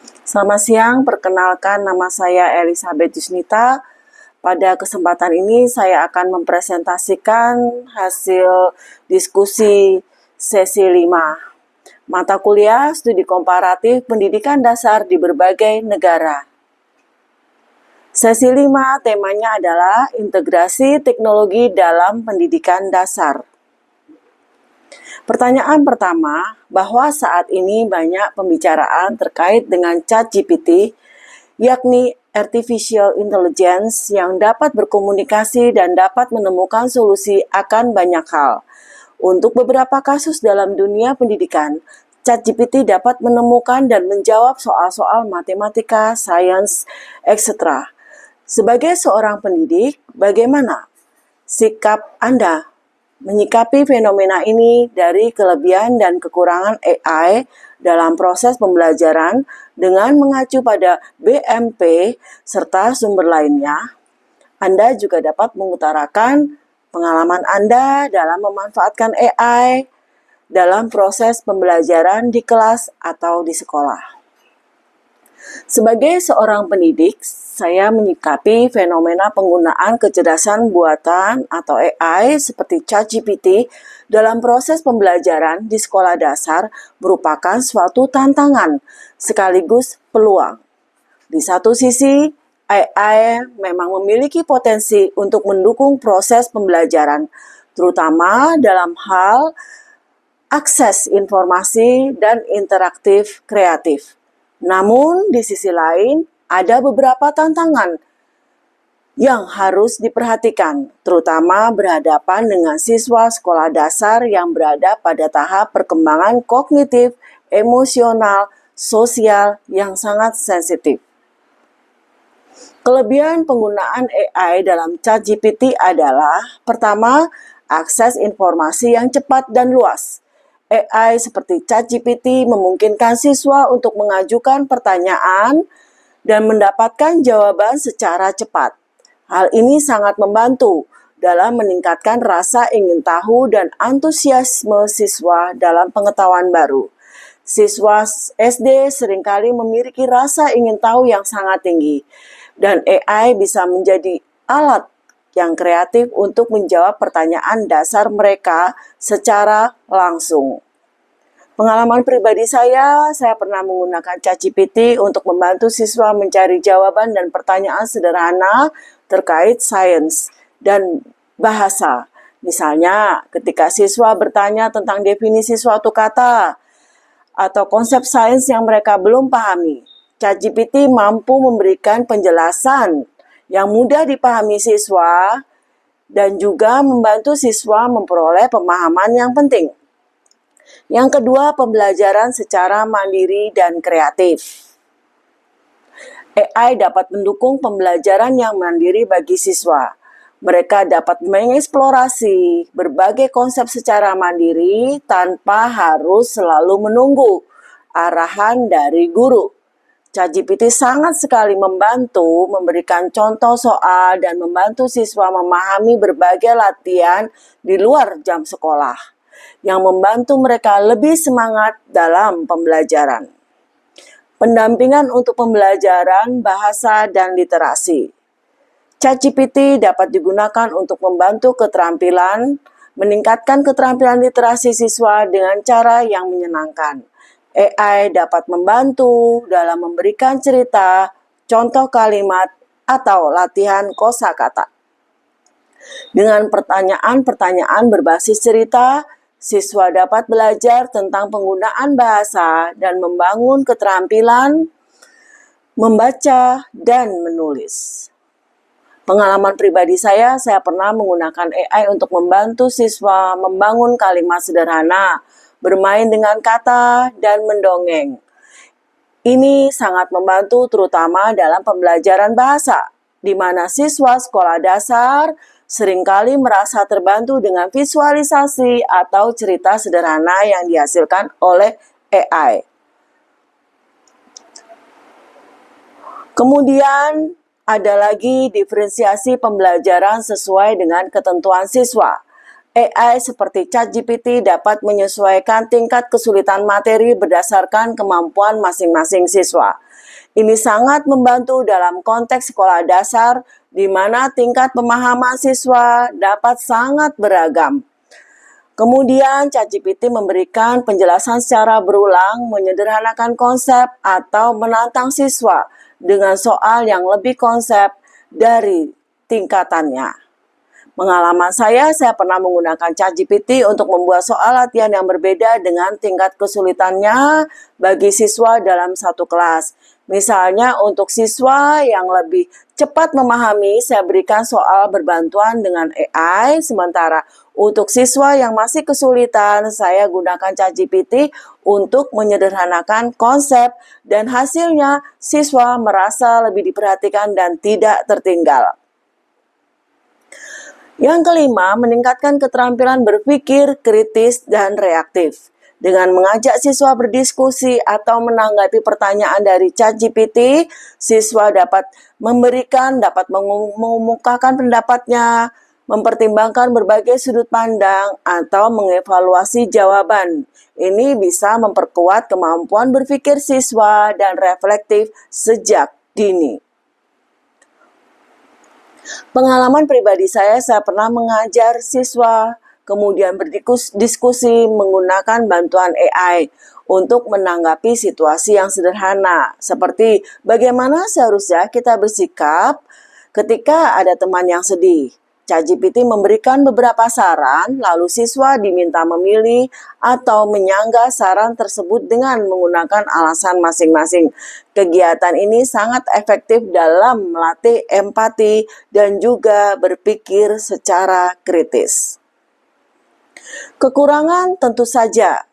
Selamat siang, perkenalkan nama saya Elizabeth Yusnita. Pada kesempatan ini saya akan mempresentasikan hasil diskusi sesi 5. Mata kuliah Studi Komparatif Pendidikan Dasar di Berbagai Negara. Sesi 5 temanya adalah integrasi teknologi dalam pendidikan dasar. Pertanyaan pertama, bahwa saat ini banyak pembicaraan terkait dengan ChatGPT, yakni Artificial Intelligence yang dapat berkomunikasi dan dapat menemukan solusi akan banyak hal. Untuk beberapa kasus dalam dunia pendidikan, ChatGPT dapat menemukan dan menjawab soal-soal matematika, sains, etc. Sebagai seorang pendidik, bagaimana sikap Anda menyikapi fenomena ini dari kelebihan dan kekurangan AI dalam proses pembelajaran dengan mengacu pada BMP serta sumber lainnya? Anda juga dapat mengutarakan pengalaman Anda dalam memanfaatkan AI dalam proses pembelajaran di kelas atau di sekolah. Sebagai seorang pendidik, saya menyikapi fenomena penggunaan kecerdasan buatan atau AI seperti ChatGPT dalam proses pembelajaran di sekolah dasar merupakan suatu tantangan sekaligus peluang. Di satu sisi, AI memang memiliki potensi untuk mendukung proses pembelajaran, terutama dalam hal akses informasi dan interaktif kreatif. Namun, di sisi lain, ada beberapa tantangan yang harus diperhatikan, terutama berhadapan dengan siswa sekolah dasar yang berada pada tahap perkembangan kognitif, emosional, sosial yang sangat sensitif. Kelebihan penggunaan AI dalam ChatGPT adalah, pertama, akses informasi yang cepat dan luas. AI seperti ChatGPT memungkinkan siswa untuk mengajukan pertanyaan dan mendapatkan jawaban secara cepat. Hal ini sangat membantu dalam meningkatkan rasa ingin tahu dan antusiasme siswa dalam pengetahuan baru. Siswa SD seringkali memiliki rasa ingin tahu yang sangat tinggi, dan AI bisa menjadi alat yang kreatif untuk menjawab pertanyaan dasar mereka secara langsung. Pengalaman pribadi saya pernah menggunakan ChatGPT untuk membantu siswa mencari jawaban dan pertanyaan sederhana terkait sains dan bahasa. Misalnya, ketika siswa bertanya tentang definisi suatu kata atau konsep sains yang mereka belum pahami, ChatGPT mampu memberikan penjelasan yang mudah dipahami siswa dan juga membantu siswa memperoleh pemahaman yang penting. Yang kedua, pembelajaran secara mandiri dan kreatif. AI dapat mendukung pembelajaran yang mandiri bagi siswa. Mereka dapat mengeksplorasi berbagai konsep secara mandiri tanpa harus selalu menunggu arahan dari guru. ChatGPT sangat sekali membantu memberikan contoh soal dan membantu siswa memahami berbagai latihan di luar jam sekolah, yang membantu mereka lebih semangat dalam pembelajaran. Pendampingan untuk pembelajaran bahasa dan literasi. ChatGPT dapat digunakan untuk membantu meningkatkan keterampilan literasi siswa dengan cara yang menyenangkan. AI dapat membantu dalam memberikan cerita, contoh kalimat, atau latihan kosakata. Dengan pertanyaan-pertanyaan berbasis cerita, siswa dapat belajar tentang penggunaan bahasa dan membangun keterampilan membaca dan menulis. Pengalaman pribadi saya pernah menggunakan AI untuk membantu siswa membangun kalimat sederhana, bermain dengan kata, dan mendongeng. Ini sangat membantu terutama dalam pembelajaran bahasa, di mana siswa sekolah dasar seringkali merasa terbantu dengan visualisasi atau cerita sederhana yang dihasilkan oleh AI. Kemudian ada lagi diferensiasi pembelajaran sesuai dengan ketentuan siswa. AI seperti ChatGPT dapat menyesuaikan tingkat kesulitan materi berdasarkan kemampuan masing-masing siswa. Ini sangat membantu dalam konteks sekolah dasar, di mana tingkat pemahaman siswa dapat sangat beragam. Kemudian, ChatGPT memberikan penjelasan secara berulang, menyederhanakan konsep, atau menantang siswa dengan soal yang lebih konsep dari tingkatannya. Pengalaman saya pernah menggunakan ChatGPT untuk membuat soal latihan yang berbeda dengan tingkat kesulitannya bagi siswa dalam satu kelas. Misalnya untuk siswa yang lebih cepat memahami, saya berikan soal berbantuan dengan AI, sementara untuk siswa yang masih kesulitan, saya gunakan ChatGPT untuk menyederhanakan konsep, dan hasilnya siswa merasa lebih diperhatikan dan tidak tertinggal. Yang kelima, meningkatkan keterampilan berpikir kritis dan reaktif. Dengan mengajak siswa berdiskusi atau menanggapi pertanyaan dari ChatGPT, siswa dapat mengemukakan pendapatnya, mempertimbangkan berbagai sudut pandang, atau mengevaluasi jawaban. Ini bisa memperkuat kemampuan berpikir siswa dan reflektif sejak dini. Pengalaman pribadi saya pernah mengajar siswa, kemudian berdiskusi menggunakan bantuan AI untuk menanggapi situasi yang sederhana, seperti bagaimana seharusnya kita bersikap ketika ada teman yang sedih. ChatGPT memberikan beberapa saran, lalu siswa diminta memilih atau menyanggah saran tersebut dengan menggunakan alasan masing-masing. Kegiatan ini sangat efektif dalam melatih empati dan juga berpikir secara kritis. Kekurangan tentu saja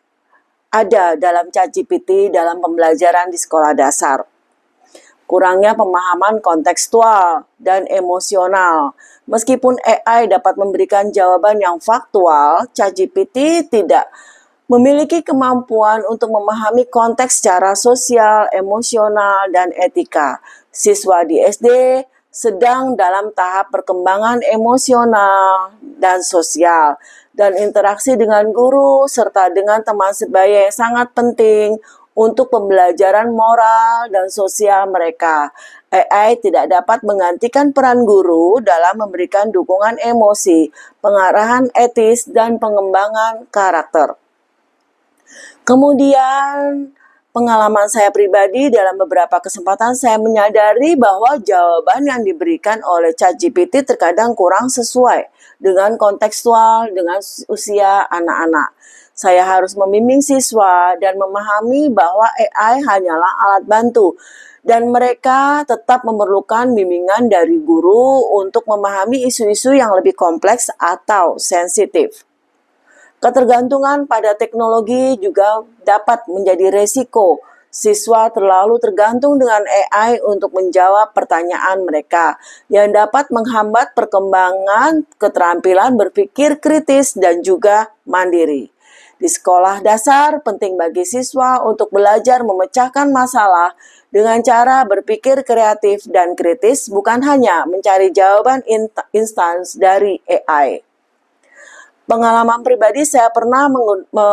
ada dalam ChatGPT dalam pembelajaran di sekolah dasar. Kurangnya pemahaman kontekstual dan emosional. Meskipun AI dapat memberikan jawaban yang faktual, ChatGPT tidak memiliki kemampuan untuk memahami konteks secara sosial, emosional, dan etika. Siswa di SD sedang dalam tahap perkembangan emosional dan sosial, dan interaksi dengan guru serta dengan teman sebaya yang sangat penting untuk pembelajaran moral dan sosial mereka. AI tidak dapat menggantikan peran guru dalam memberikan dukungan emosi, pengarahan etis, dan pengembangan karakter. Kemudian, pengalaman saya pribadi dalam beberapa kesempatan saya menyadari bahwa jawaban yang diberikan oleh ChatGPT terkadang kurang sesuai dengan kontekstual dengan usia anak-anak. Saya harus membimbing siswa dan memahami bahwa AI hanyalah alat bantu, dan mereka tetap memerlukan bimbingan dari guru untuk memahami isu-isu yang lebih kompleks atau sensitif. Ketergantungan pada teknologi juga dapat menjadi resiko. Siswa terlalu tergantung dengan AI untuk menjawab pertanyaan mereka, yang dapat menghambat perkembangan keterampilan berpikir kritis dan juga mandiri. Di sekolah dasar, penting bagi siswa untuk belajar memecahkan masalah dengan cara berpikir kreatif dan kritis, bukan hanya mencari jawaban instan dari AI. Pengalaman pribadi saya pernah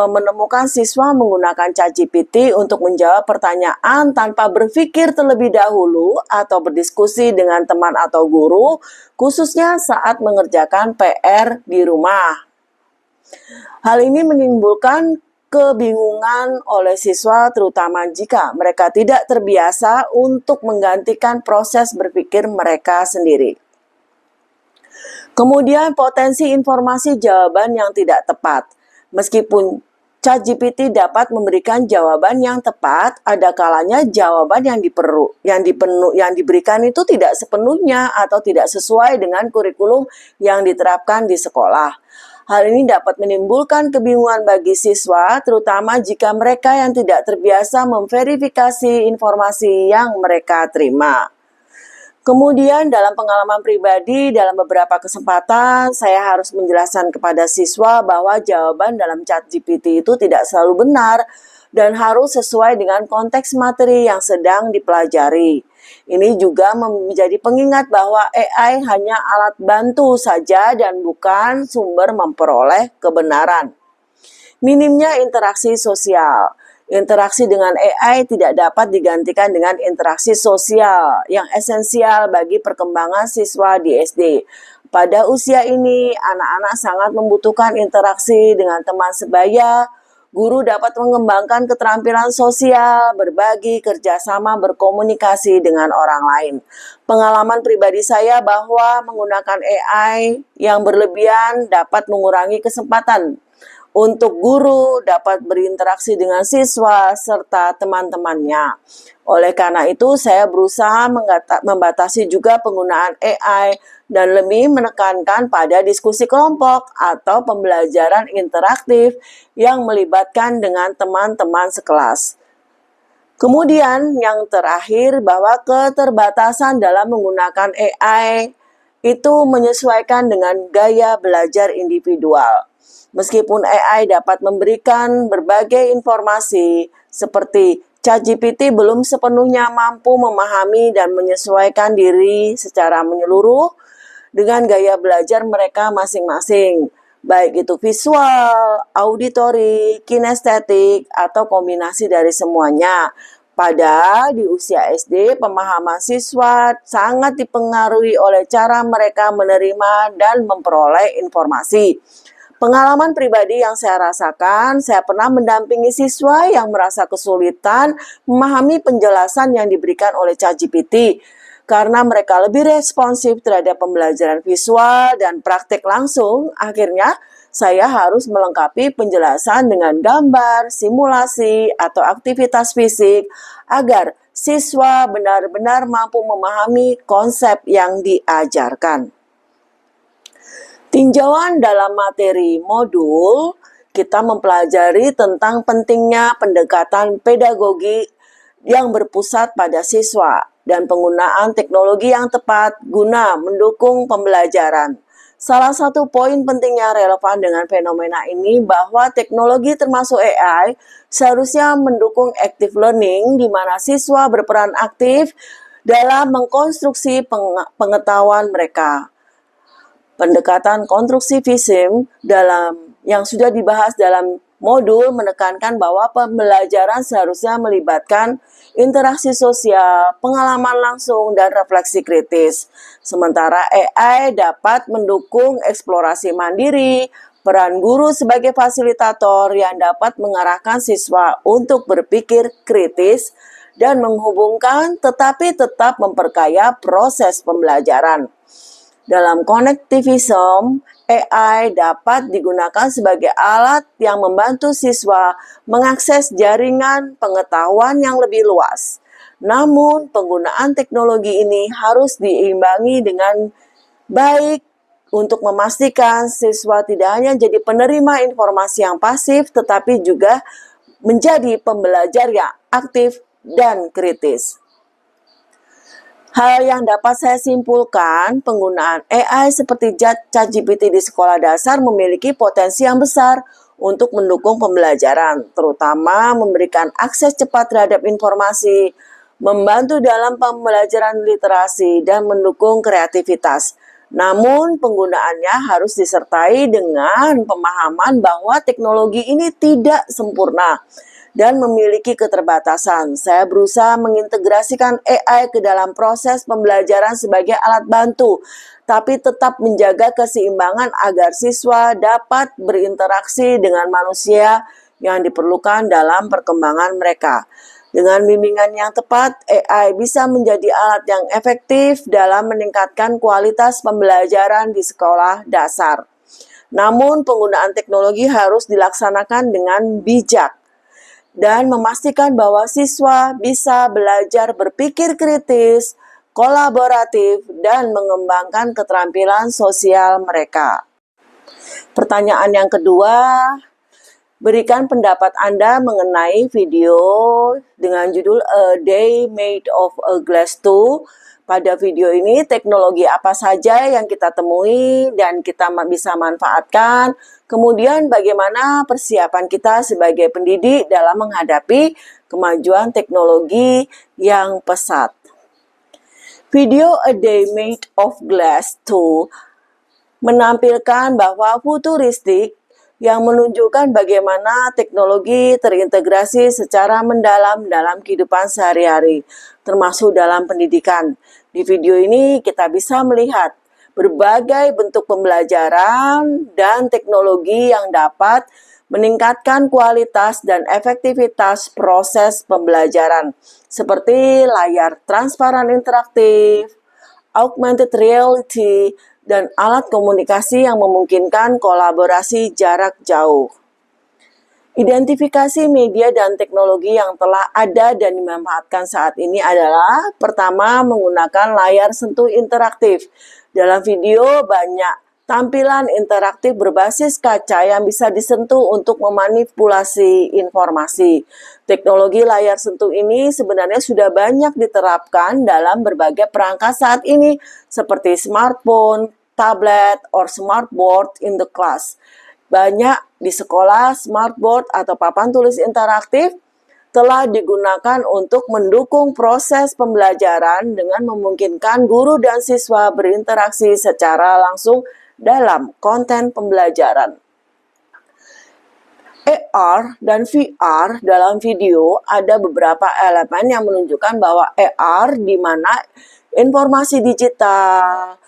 menemukan siswa menggunakan ChatGPT untuk menjawab pertanyaan tanpa berpikir terlebih dahulu atau berdiskusi dengan teman atau guru, khususnya saat mengerjakan PR di rumah. Hal ini menimbulkan kebingungan oleh siswa, terutama jika mereka tidak terbiasa untuk menggantikan proses berpikir mereka sendiri. Kemudian potensi informasi jawaban yang tidak tepat. Meskipun ChatGPT dapat memberikan jawaban yang tepat, ada kalanya jawaban yang diberikan itu tidak sepenuhnya atau tidak sesuai dengan kurikulum yang diterapkan di sekolah. Hal ini dapat menimbulkan kebingungan bagi siswa, terutama jika mereka yang tidak terbiasa memverifikasi informasi yang mereka terima. Kemudian dalam pengalaman pribadi, dalam beberapa kesempatan, saya harus menjelaskan kepada siswa bahwa jawaban dalam ChatGPT itu tidak selalu benar. dan harus sesuai dengan konteks materi yang sedang dipelajari. Ini juga menjadi pengingat bahwa AI hanya alat bantu saja dan bukan sumber memperoleh kebenaran. Minimnya interaksi sosial. Interaksi dengan AI tidak dapat digantikan dengan interaksi sosial yang esensial bagi perkembangan siswa di SD. Pada usia ini, anak-anak sangat membutuhkan interaksi dengan teman sebaya. Guru dapat mengembangkan keterampilan sosial, berbagi, kerjasama, berkomunikasi dengan orang lain. Pengalaman pribadi saya bahwa menggunakan AI yang berlebihan dapat mengurangi kesempatan untuk guru dapat berinteraksi dengan siswa serta teman-temannya. Oleh karena itu, saya berusaha membatasi juga penggunaan AI dan lebih menekankan pada diskusi kelompok atau pembelajaran interaktif yang melibatkan dengan teman-teman sekelas. Kemudian yang terakhir bahwa keterbatasan dalam menggunakan AI itu menyesuaikan dengan gaya belajar individual. Meskipun AI dapat memberikan berbagai informasi seperti ChatGPT belum sepenuhnya mampu memahami dan menyesuaikan diri secara menyeluruh dengan gaya belajar mereka masing-masing, baik itu visual, auditori, kinestetik, atau kombinasi dari semuanya. Pada di usia SD, pemahaman siswa sangat dipengaruhi oleh cara mereka menerima dan memperoleh informasi. Pengalaman pribadi yang saya rasakan, saya pernah mendampingi siswa yang merasa kesulitan memahami penjelasan yang diberikan oleh ChatGPT karena mereka lebih responsif terhadap pembelajaran visual dan praktek langsung. Akhirnya, saya harus melengkapi penjelasan dengan gambar, simulasi, atau aktivitas fisik agar siswa benar-benar mampu memahami konsep yang diajarkan. Tinjauan dalam materi modul, kita mempelajari tentang pentingnya pendekatan pedagogi yang berpusat pada siswa dan penggunaan teknologi yang tepat guna mendukung pembelajaran. Salah satu poin pentingnya relevan dengan fenomena ini bahwa teknologi termasuk AI seharusnya mendukung active learning di mana siswa berperan aktif dalam mengkonstruksi pengetahuan mereka. Pendekatan konstruktivisme yang sudah dibahas dalam modul menekankan bahwa pembelajaran seharusnya melibatkan interaksi sosial, pengalaman langsung, dan refleksi kritis. Sementara AI dapat mendukung eksplorasi mandiri, peran guru sebagai fasilitator yang dapat mengarahkan siswa untuk berpikir kritis dan menghubungkan tetapi tetap memperkaya proses pembelajaran. Dalam connectivism, AI dapat digunakan sebagai alat yang membantu siswa mengakses jaringan pengetahuan yang lebih luas. Namun, penggunaan teknologi ini harus diimbangi dengan baik untuk memastikan siswa tidak hanya jadi penerima informasi yang pasif, tetapi juga menjadi pembelajar yang aktif dan kritis. Hal yang dapat saya simpulkan, penggunaan AI seperti ChatGPT di sekolah dasar memiliki potensi yang besar untuk mendukung pembelajaran, terutama memberikan akses cepat terhadap informasi, membantu dalam pembelajaran literasi, dan mendukung kreativitas. Namun, penggunaannya harus disertai dengan pemahaman bahwa teknologi ini tidak sempurna dan memiliki keterbatasan. Saya berusaha mengintegrasikan AI ke dalam proses pembelajaran sebagai alat bantu, tapi tetap menjaga keseimbangan agar siswa dapat berinteraksi dengan manusia yang diperlukan dalam perkembangan mereka. Dengan bimbingan yang tepat, AI bisa menjadi alat yang efektif dalam meningkatkan kualitas pembelajaran di sekolah dasar. Namun, penggunaan teknologi harus dilaksanakan dengan bijak dan memastikan bahwa siswa bisa belajar berpikir kritis, kolaboratif, dan mengembangkan keterampilan sosial mereka. Pertanyaan yang kedua, Berikan pendapat Anda mengenai video dengan judul A Day Made of a Glass 2. Pada video ini, teknologi apa saja yang kita temui dan kita bisa manfaatkan. Kemudian bagaimana persiapan kita sebagai pendidik dalam menghadapi kemajuan teknologi yang pesat. Video A Day Made of Glass 2 menampilkan bahwa futuristik yang menunjukkan bagaimana teknologi terintegrasi secara mendalam dalam kehidupan sehari-hari, termasuk dalam pendidikan. Di video ini kita bisa melihat berbagai bentuk pembelajaran dan teknologi yang dapat meningkatkan kualitas dan efektivitas proses pembelajaran, seperti layar transparan interaktif, augmented reality, dan alat komunikasi yang memungkinkan kolaborasi jarak jauh. Identifikasi media dan teknologi yang telah ada dan dimanfaatkan saat ini adalah, pertama, menggunakan layar sentuh interaktif. Dalam video, banyak tampilan interaktif berbasis kaca yang bisa disentuh untuk memanipulasi informasi. Teknologi layar sentuh ini sebenarnya sudah banyak diterapkan dalam berbagai perangkat saat ini, seperti smartphone, tablet, or smartboard in the class. Banyak di sekolah, smartboard atau papan tulis interaktif telah digunakan untuk mendukung proses pembelajaran dengan memungkinkan guru dan siswa berinteraksi secara langsung dalam konten pembelajaran. AR dan VR dalam video ada beberapa elemen yang menunjukkan bahwa AR di mana informasi digital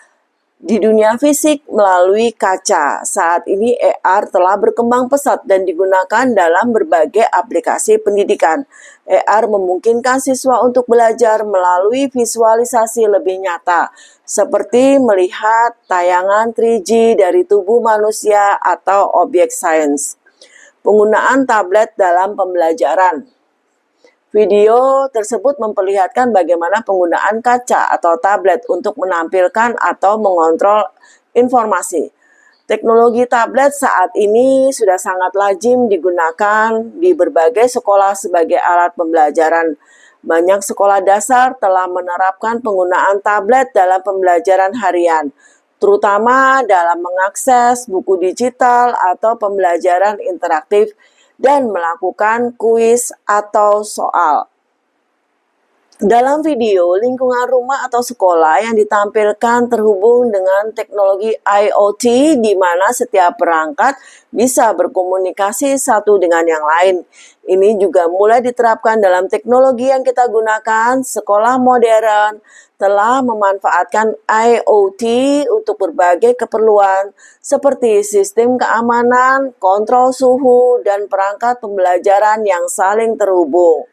di dunia fisik melalui kaca. Saat ini AR telah berkembang pesat dan digunakan dalam berbagai aplikasi pendidikan. AR memungkinkan siswa untuk belajar melalui visualisasi lebih nyata, seperti melihat tayangan 3G dari tubuh manusia atau objek sains. Penggunaan tablet dalam pembelajaran. Video tersebut memperlihatkan bagaimana penggunaan kaca atau tablet untuk menampilkan atau mengontrol informasi. Teknologi tablet saat ini sudah sangat lazim digunakan di berbagai sekolah sebagai alat pembelajaran. Banyak sekolah dasar telah menerapkan penggunaan tablet dalam pembelajaran harian, terutama dalam mengakses buku digital atau pembelajaran interaktif dan melakukan kuis atau soal. Dalam video, lingkungan rumah atau sekolah yang ditampilkan terhubung dengan teknologi IoT di mana setiap perangkat bisa berkomunikasi satu dengan yang lain. Ini juga mulai diterapkan dalam teknologi yang kita gunakan. Sekolah modern telah memanfaatkan IoT untuk berbagai keperluan seperti sistem keamanan, kontrol suhu, dan perangkat pembelajaran yang saling terhubung.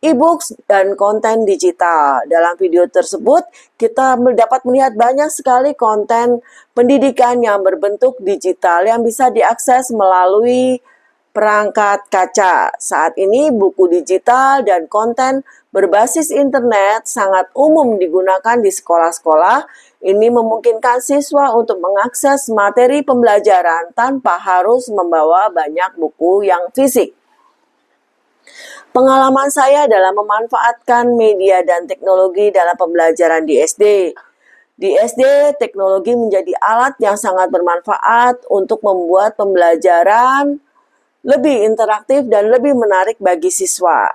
E-books dan konten digital. Dalam video tersebut, kita dapat melihat banyak sekali konten pendidikan yang berbentuk digital yang bisa diakses melalui perangkat kaca. Saat ini, buku digital dan konten berbasis internet sangat umum digunakan di sekolah-sekolah. Ini memungkinkan siswa untuk mengakses materi pembelajaran tanpa harus membawa banyak buku yang fisik. Pengalaman saya dalam memanfaatkan media dan teknologi dalam pembelajaran di SD. Di SD, teknologi menjadi alat yang sangat bermanfaat untuk membuat pembelajaran lebih interaktif dan lebih menarik bagi siswa.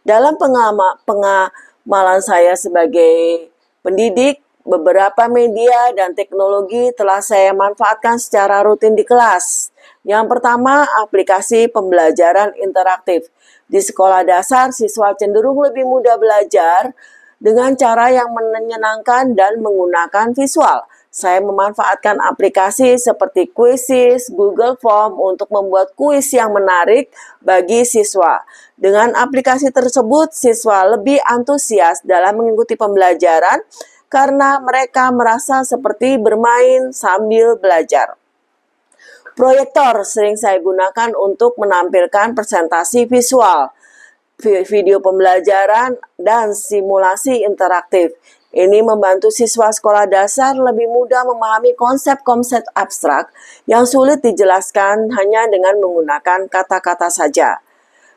Dalam pengamalan saya sebagai pendidik, beberapa media dan teknologi telah saya manfaatkan secara rutin di kelas. Yang pertama, aplikasi pembelajaran interaktif. Di sekolah dasar, siswa cenderung lebih mudah belajar dengan cara yang menyenangkan dan menggunakan visual. Saya memanfaatkan aplikasi seperti Quizzes, Google Form untuk membuat kuis yang menarik bagi siswa. Dengan aplikasi tersebut, siswa lebih antusias dalam mengikuti pembelajaran karena mereka merasa seperti bermain sambil belajar. Proyektor sering saya gunakan untuk menampilkan presentasi visual, video pembelajaran, dan simulasi interaktif. Ini membantu siswa sekolah dasar lebih mudah memahami konsep-konsep abstrak yang sulit dijelaskan hanya dengan menggunakan kata-kata saja.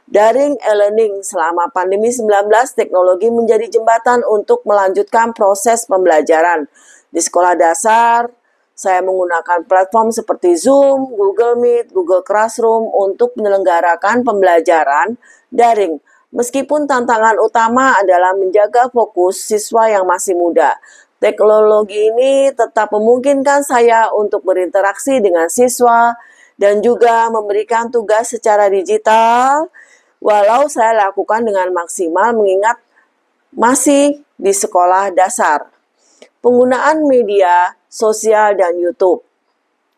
Daring e-learning selama pandemi 19, teknologi menjadi jembatan untuk melanjutkan proses pembelajaran. Di sekolah dasar, saya menggunakan platform seperti Zoom, Google Meet, Google Classroom untuk menyelenggarakan pembelajaran daring. Meskipun tantangan utama adalah menjaga fokus siswa yang masih muda, teknologi ini tetap memungkinkan saya untuk berinteraksi dengan siswa dan juga memberikan tugas secara digital, walau saya lakukan dengan maksimal mengingat masih di sekolah dasar. Penggunaan media sosial dan YouTube.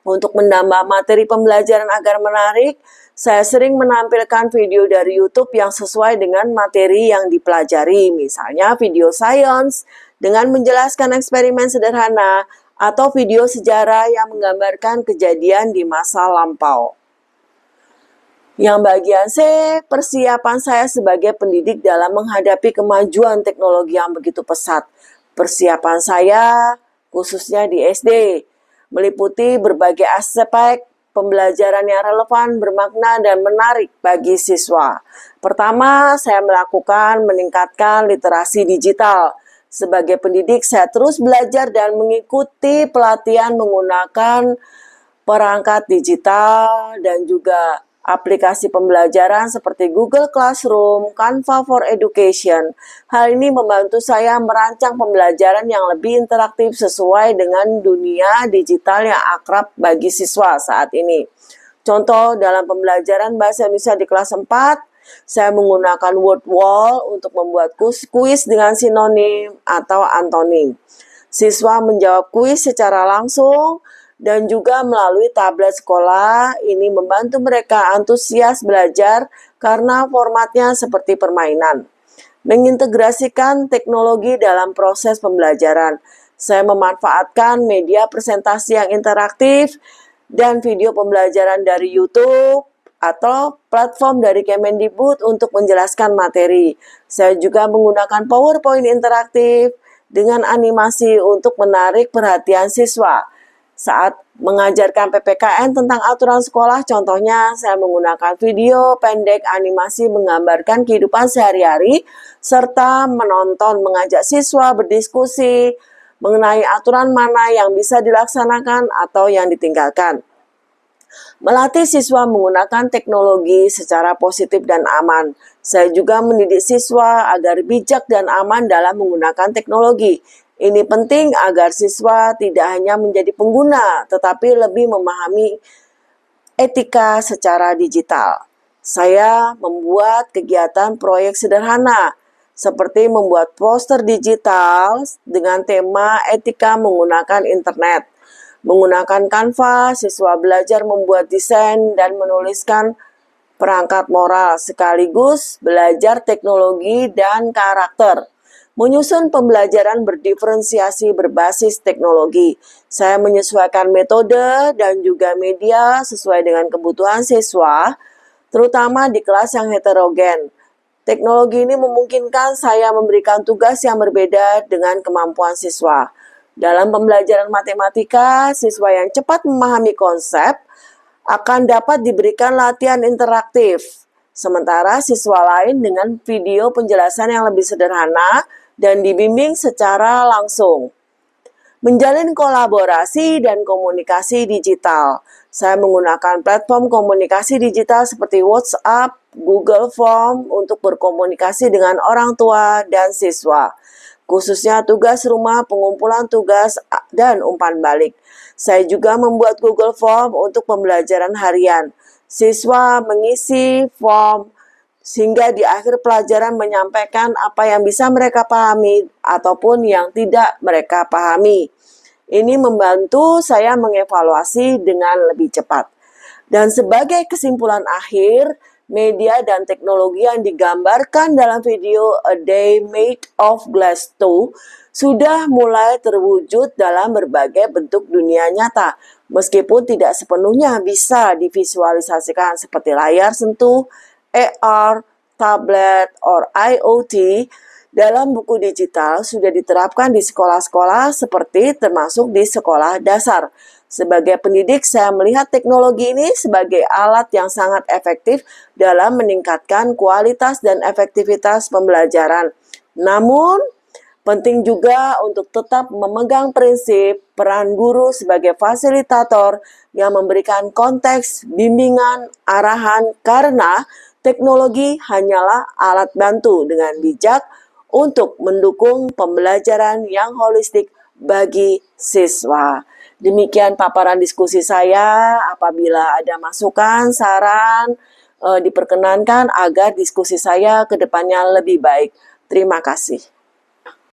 Untuk menambah materi pembelajaran agar menarik, saya sering menampilkan video dari YouTube yang sesuai dengan materi yang dipelajari, misalnya video science dengan menjelaskan eksperimen sederhana atau video sejarah yang menggambarkan kejadian di masa lampau. Yang bagian C, persiapan saya sebagai pendidik dalam menghadapi kemajuan teknologi yang begitu pesat. Persiapan saya, khususnya di SD, meliputi berbagai aspek pembelajaran yang relevan, bermakna, dan menarik bagi siswa. Pertama, saya meningkatkan literasi digital. Sebagai pendidik, saya terus belajar dan mengikuti pelatihan menggunakan perangkat digital dan juga aplikasi pembelajaran seperti Google Classroom, Canva for Education. Hal ini membantu saya merancang pembelajaran yang lebih interaktif sesuai dengan dunia digital yang akrab bagi siswa saat ini. Contoh dalam pembelajaran Bahasa Indonesia di kelas 4, saya menggunakan word wall untuk membuat kuis dengan sinonim atau antonim. Siswa menjawab kuis secara langsung dan juga melalui tablet sekolah. Ini membantu mereka antusias belajar karena formatnya seperti permainan. Mengintegrasikan teknologi dalam proses pembelajaran. Saya memanfaatkan media presentasi yang interaktif dan video pembelajaran dari YouTube atau platform dari Kemendikbud untuk menjelaskan materi. Saya juga menggunakan PowerPoint interaktif dengan animasi untuk menarik perhatian siswa. Saat mengajarkan PPKN tentang aturan sekolah, contohnya saya menggunakan video pendek animasi menggambarkan kehidupan sehari-hari, serta mengajak siswa berdiskusi mengenai aturan mana yang bisa dilaksanakan atau yang ditinggalkan. Melatih siswa menggunakan teknologi secara positif dan aman. Saya juga mendidik siswa agar bijak dan aman dalam menggunakan teknologi. Ini penting agar siswa tidak hanya menjadi pengguna, tetapi lebih memahami etika secara digital. Saya membuat kegiatan proyek sederhana, seperti membuat poster digital dengan tema etika menggunakan internet. Menggunakan Canva, siswa belajar membuat desain dan menuliskan perangkat moral, sekaligus belajar teknologi dan karakter. Menyusun pembelajaran berdiferensiasi berbasis teknologi. Saya menyesuaikan metode dan juga media sesuai dengan kebutuhan siswa, terutama di kelas yang heterogen. Teknologi ini memungkinkan saya memberikan tugas yang berbeda dengan kemampuan siswa. Dalam pembelajaran matematika, siswa yang cepat memahami konsep akan dapat diberikan latihan interaktif. Sementara siswa lain dengan video penjelasan yang lebih sederhana dan dibimbing secara langsung. Menjalin kolaborasi dan komunikasi digital. Saya menggunakan platform komunikasi digital seperti WhatsApp, Google Form untuk berkomunikasi dengan orang tua dan siswa. Khususnya tugas rumah, pengumpulan tugas, dan umpan balik. Saya juga membuat Google Form untuk pembelajaran harian. Siswa mengisi form sehingga di akhir pelajaran menyampaikan apa yang bisa mereka pahami ataupun yang tidak mereka pahami. Ini membantu saya mengevaluasi dengan lebih cepat. Dan sebagai kesimpulan akhir, media dan teknologi yang digambarkan dalam video A Day Made of Glass 2 sudah mulai terwujud dalam berbagai bentuk dunia nyata, meskipun tidak sepenuhnya bisa divisualisasikan seperti layar sentuh, AR, tablet, or IoT. dalam buku digital sudah diterapkan di sekolah-sekolah seperti termasuk di sekolah dasar. Sebagai pendidik, saya melihat teknologi ini sebagai alat yang sangat efektif dalam meningkatkan kualitas dan efektivitas pembelajaran. Namun, penting juga untuk tetap memegang prinsip peran guru sebagai fasilitator yang memberikan konteks, bimbingan, arahan karena teknologi hanyalah alat bantu dengan bijak untuk mendukung pembelajaran yang holistik bagi siswa. Demikian paparan diskusi saya. Apabila ada masukan, saran, diperkenankan agar diskusi saya ke depannya lebih baik. Terima kasih.